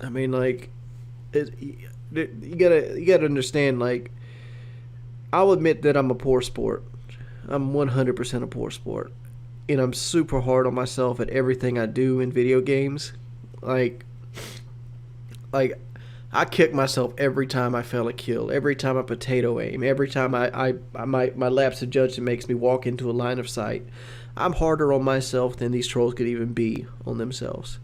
I mean, like, you gotta understand. Like, I'll admit that I'm a poor sport. I'm 100% a poor sport, and I'm super hard on myself at everything I do in video games. Like, like I kick myself every time I fail a kill, every time I potato aim, every time my lapse of judgment makes me walk into a line of sight. I'm harder on myself than these trolls could even be on themselves.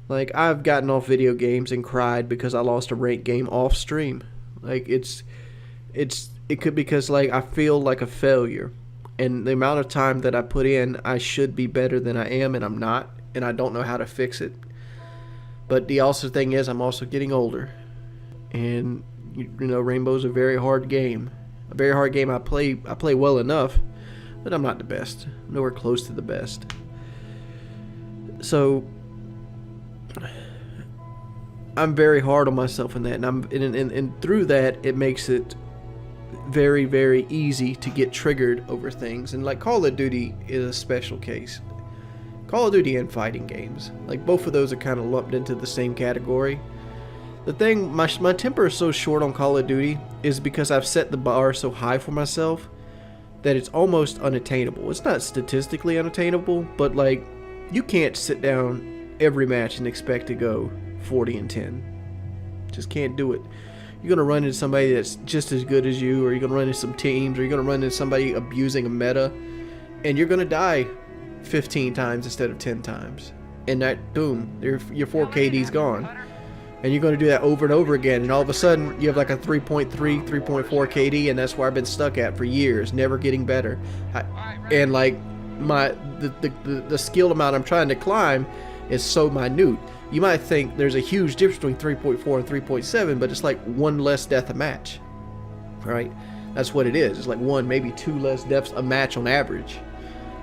Like, I've gotten off video games and cried because I lost a ranked game off stream. Like, it could because like I feel like a failure, and the amount of time that I put in, I should be better than I am, and I'm not, and I don't know how to fix it. But the also thing is, I'm also getting older, and you know, Rainbow's a very hard game, a very hard game. I play well enough, but I'm not the best. I'm nowhere close to the best. So I'm very hard on myself in that, and through that, it makes it very, very easy to get triggered over things. And like Call of Duty is a special case. Call of Duty and fighting games, like both of those are kind of lumped into the same category. The thing, my temper is so short on Call of Duty is because I've set the bar so high for myself that it's almost unattainable. It's not statistically unattainable, but like, you can't sit down every match and expect to go 40-10. Just can't do it. You're gonna run into somebody that's just as good as you, or you're gonna run into some teams, or you're gonna run into somebody abusing a meta, and you're gonna die 15 times instead of 10 times. And that, boom, your 4 KD's gone. And you're going to do that over and over again, and all of a sudden you have like a 3.3, 3.4 KD, and that's where I've been stuck at for years, never getting better. And like the skill amount I'm trying to climb is so minute. You might think there's a huge difference between 3.4 and 3.7, but it's like one less death a match, right? That's what it is. It's like one, maybe two less deaths a match on average.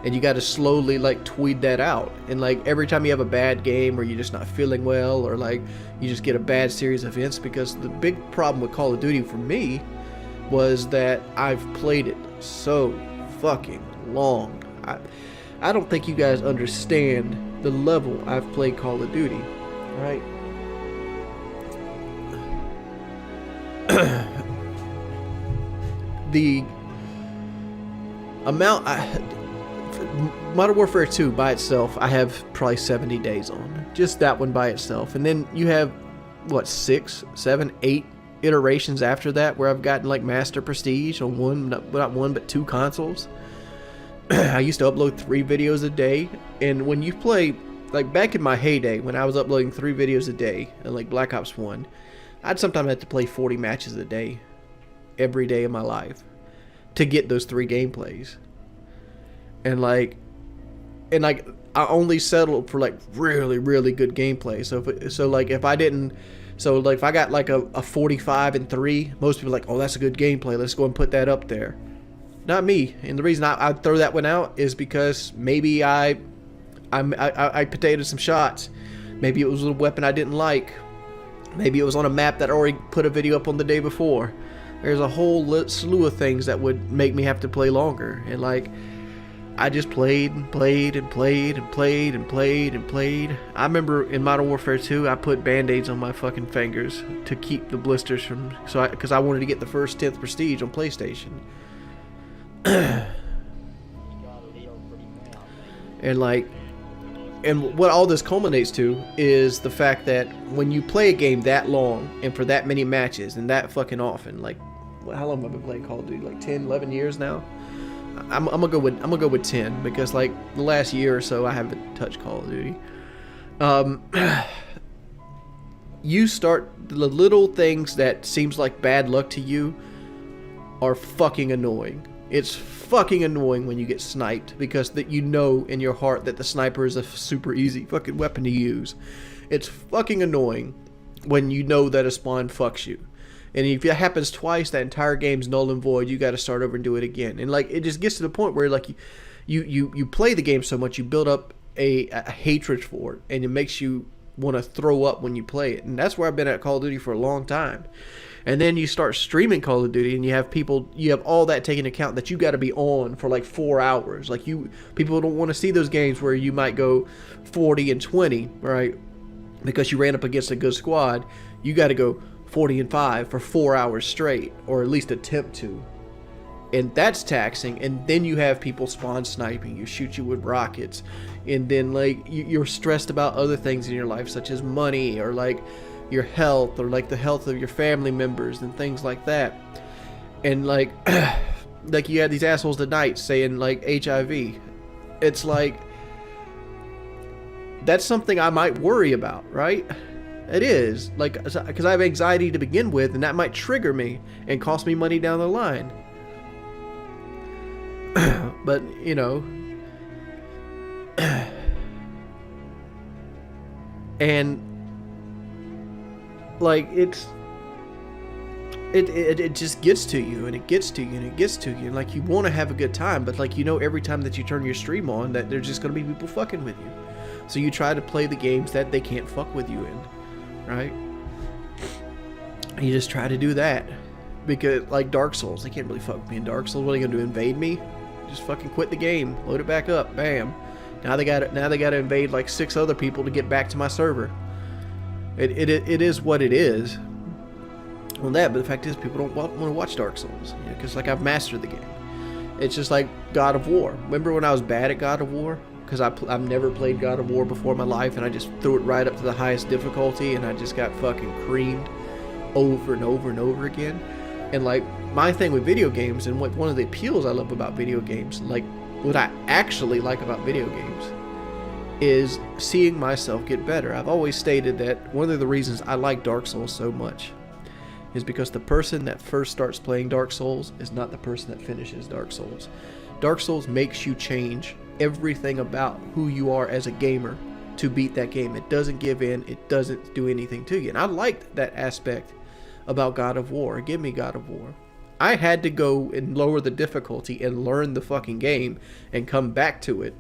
And you got to slowly like tweed that out. And like every time you have a bad game, or you're just not feeling well, or like you just get a bad series of events, because the big problem with Call of Duty for me was that I've played it so fucking long. I don't think you guys understand the level I've played Call of Duty, right? The amount Modern Warfare 2 by itself, I have probably 70 days on. Just that one by itself. And then you have, what, 6, 7, 8 iterations after that where I've gotten like Master Prestige on not one, but 2 consoles. I used to upload 3 videos a day. And when you play, like back in my heyday, when I was uploading 3 videos a day, and like Black Ops 1, I'd sometimes have to play 40 matches a day, every day of my life, to get those 3 gameplays. And like I only settled for like really, really good gameplay. So if I got like a 45 and 3, most people are like, oh, that's a good gameplay, let's go and put that up there. Not me. And the reason I throw that one out is because maybe I potatoed some shots. Maybe it was a weapon I didn't like. Maybe it was on a map that I already put a video up on the day before. There's a whole slew of things that would make me have to play longer. And like, I just played and played and played and played and played and played. I remember in Modern Warfare 2, I put band-aids on my fucking fingers to keep the blisters from, because I wanted to get the first 10th Prestige on PlayStation. And what all this culminates to is the fact that when you play a game that long and for that many matches and that fucking often, like, how long have I been playing Call of Duty? Like 10, 11 years now? I'm gonna go with 10, because like the last year or so I haven't touched Call of Duty. You start, the little things that seems like bad luck to you are fucking annoying. It's fucking annoying when you get sniped, because that, you know in your heart that the sniper is a super easy fucking weapon to use. It's fucking annoying when you know that a spawn fucks you. And if it happens twice, that entire game's null and void. You got to start over and do it again. And like, it just gets to the point where like you play the game so much, you build up a hatred for it, and it makes you want to throw up when you play it. And that's where I've been at Call of Duty for a long time. And then you start streaming Call of Duty, and you have all that taken into account, that you got to be on for like 4 hours. Like, people don't want to see those games where you might go 40 and 20, right? because you ran up against a good squad, you got to go 40-5 for 4 hours straight, or at least attempt to. And that's taxing. And then you have people spawn sniping you, shoot you with rockets, and then like you're stressed about other things in your life, such as money, or like your health, or like the health of your family members and things like that. And like like you had these assholes tonight saying like HIV. It's like, that's something I might worry about, right? It is, like, because I have anxiety to begin with, and that might trigger me and cost me money down the line. But, you know, and like it just gets to you, and it gets to you, and it gets to you, and like you want to have a good time, but like, you know, every time that you turn your stream on, that there's just gonna be people fucking with you. So you try to play the games that they can't fuck with you in, right? You just try to do that, because like Dark Souls, they can't really fuck with me in Dark Souls. What are they gonna do? Invade me? Just fucking quit the game, load it back up, bam. Now they got to invade like 6 other people to get back to my server. It is what it is. On that, but the fact is, people don't want to watch Dark Souls, because like I've mastered the game. It's just like God of War. Remember when I was bad at God of War? Because I've never played God of War before in my life, and I just threw it right up to the highest difficulty, and I just got fucking creamed over and over and over again. And like my thing with video games, and what one of the appeals I love about video games, like what I actually like about video games, is seeing myself get better. I've always stated that one of the reasons I like Dark Souls so much is because the person that first starts playing Dark Souls is not the person that finishes Dark Souls. Dark Souls makes you change everything about who you are as a gamer to beat that game. It doesn't give in, it doesn't do anything to you. And I liked that aspect about God of War. Give me God of War. I had to go and lower the difficulty and learn the fucking game and come back to it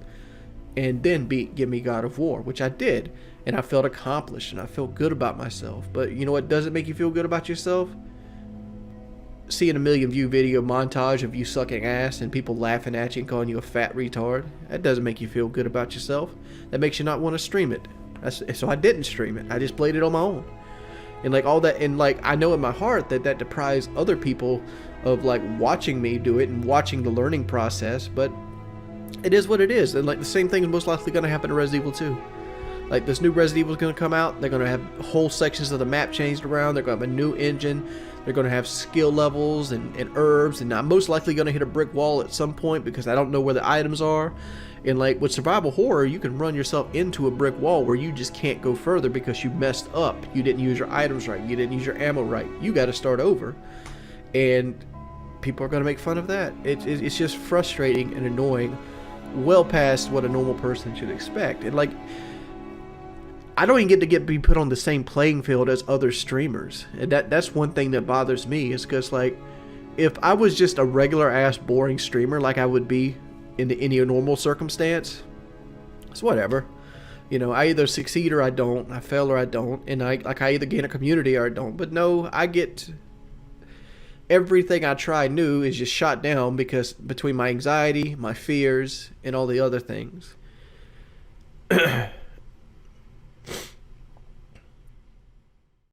and then give me God of War, which I did. And I felt accomplished, and I felt good about myself. But you know what doesn't make you feel good about yourself? Seeing a million view video montage of you sucking ass and people laughing at you and calling you a fat retard. That doesn't make you feel good about yourself. That makes you not want to stream it. So I didn't stream it. I just played it on my own. And like all that, and like I know in my heart that deprives other people of like watching me do it and watching the learning process. But it is what it is. And like the same thing is most likely going to happen to Resident Evil 2. Like this new Resident Evil is going to come out. They're going to have whole sections of the map changed around. They're going to have a new engine. They're going to have skill levels and herbs. And I'm most likely going to hit a brick wall at some point because I don't know where the items are. And like with survival horror, you can run yourself into a brick wall where you just can't go further because you messed up. You didn't use your items right. You didn't use your ammo right. You got to start over. And people are going to make fun of that. It's just frustrating and annoying, well past what a normal person should expect. And like, I don't even get to be put on the same playing field as other streamers. And that's one thing that bothers me, is because like, if I was just a regular ass boring streamer like I would be in any normal circumstance, it's whatever. You know, I either succeed or I don't. I fail or I don't. And I either gain a community or I don't. But no, I get everything I try new is just shot down because between my anxiety, my fears, and all the other things.